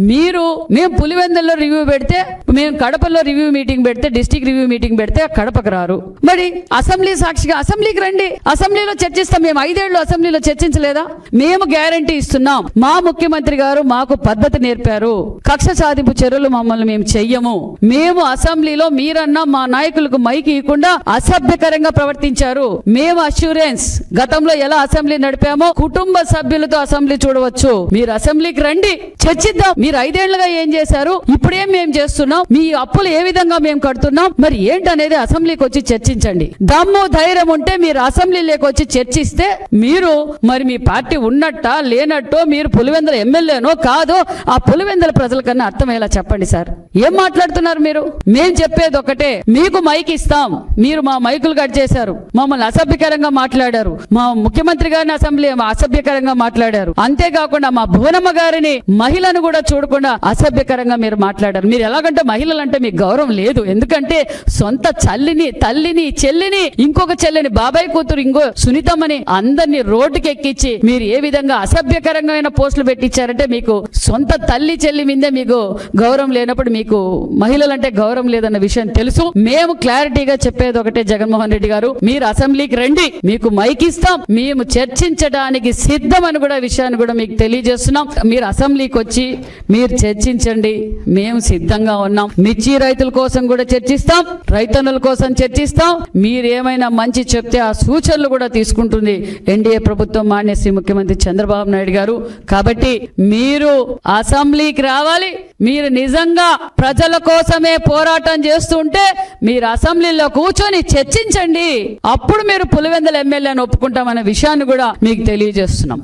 మేము పులివెందుల్లో రివ్యూ పెడితే, మేము కడపలో రివ్యూ మీటింగ్ పెడితే, డిస్ట్రిక్ట్ రివ్యూ మీటింగ్ పెడితే కడపకు రారు. మరి అసెంబ్లీ సాక్షిగా అసెంబ్లీకి రండి, అసెంబ్లీలో చర్చిస్తాం. మేము 5 ఏళ్లు అసెంబ్లీలో చర్చించలేదా? మేము గ్యారంటీ ఇస్తున్నాం. మా ముఖ్యమంత్రి గారు మాకు పద్ధతి నేర్పారు. కక్ష సాధింపు చర్యలు మమ్మల్ని మేము చెయ్యము. మేము అసెంబ్లీలో మీరన్నా మా నాయకులకు మైకి ఇవ్వకుండా అసభ్యకరంగా ప్రవర్తించారు. మేము అష్యూరెన్స్ గతంలో ఎలా అసెంబ్లీ నడిపామో కుటుంబ సభ్యులతో అసెంబ్లీ చూడవచ్చు. మీరు అసెంబ్లీకి రండి, చర్చిద్దాం. మీరు 5 ఏళ్లుగా ఏం చేశారు, ఇప్పుడేం మేము చేస్తున్నాం, మీ అప్పులు ఏ విధంగా మేము కడుతున్నాం, మరి ఏంటనేది అసెంబ్లీకి వచ్చి చర్చించండి. దమ్ము ధైర్యం ఉంటే మీరు అసెంబ్లీలోకి వచ్చి చర్చిస్తే మీరు మరి మీ పార్టీ ఉన్నట్టా లేనట్టో, మీరు పులివెందుల ఎమ్మెల్యేనో కాదో ఆ పులివెందుల ప్రజల కన్నా అర్థమయ్యేలా చెప్పండి సార్. ఏం మాట్లాడుతున్నారు మీరు? మేం చెప్పేది ఒకటే, మీకు మైక్ ఇస్తాం. మీరు మా మైకులు కట్ చేశారు, మమ్మల్ని అసభ్యకరంగా మాట్లాడారు, మా ముఖ్యమంత్రి గారిని అసెంబ్లీ అసభ్యకరంగా మాట్లాడారు. అంతేకాకుండా మా భువనమ్మ గారిని మహిళను కూడా చూడకుండా అసభ్యకరంగా మీరు మాట్లాడారు. మీరు ఎలాగంటే మహిళలంటే మీకు గౌరవం లేదు. ఎందుకంటే సొంత తల్లిని చెల్లిని, ఇంకొక చెల్లిని, బాబాయ్ కూతురు ఇంకో సునీతమ్మని అందరినీ రోడ్డుకి ఎక్కించి మీరు ఏ విధంగా అసభ్యకరమైన పోస్టులు పెట్టించారంటే మీకు సొంత తల్లి చెల్లి మీదే మీకు గౌరవం లేనప్పుడు మీకు మహిళలంటే గౌరవం లేదన్న విషయం తెలుసు. మేము క్లారిటీగా చెప్పేది ఒకటే, జగన్మోహన్ రెడ్డి గారు మీరు అసెంబ్లీకి రండి, మీకు మైక్ ఇస్తాం, మేము చర్చించడానికి సిద్ధమని కూడా విషయాన్ని కూడా మీకు తెలియజేస్తున్నాం. మీరు అసెంబ్లీకి వచ్చి మీరు చర్చించండి, మేము సిద్ధంగా ఉన్నాం. మిర్చి రైతుల కోసం కూడా చర్చిస్తాం, రైతన్నుల కోసం చర్చిస్తాం. మీరేమైనా మంచి చెప్తే ఆ సూచనలు కూడా తీసుకుంటుంది ఎన్డీఏ ప్రభుత్వం, మాన్య శ్రీ ముఖ్యమంత్రి చంద్రబాబు నాయుడు గారు. కాబట్టి మీరు అసెంబ్లీకి రావాలి. మీరు నిజంగా ప్రజల కోసమే పోరాటం చేస్తుంటే మీరు అసెంబ్లీలో కూర్చొని చర్చించండి. అప్పుడు మీరు పులివెందుల ఎమ్మెల్యేని ఒప్పుకుంటామనే విషయాన్ని కూడా మీకు తెలియజేస్తున్నాం.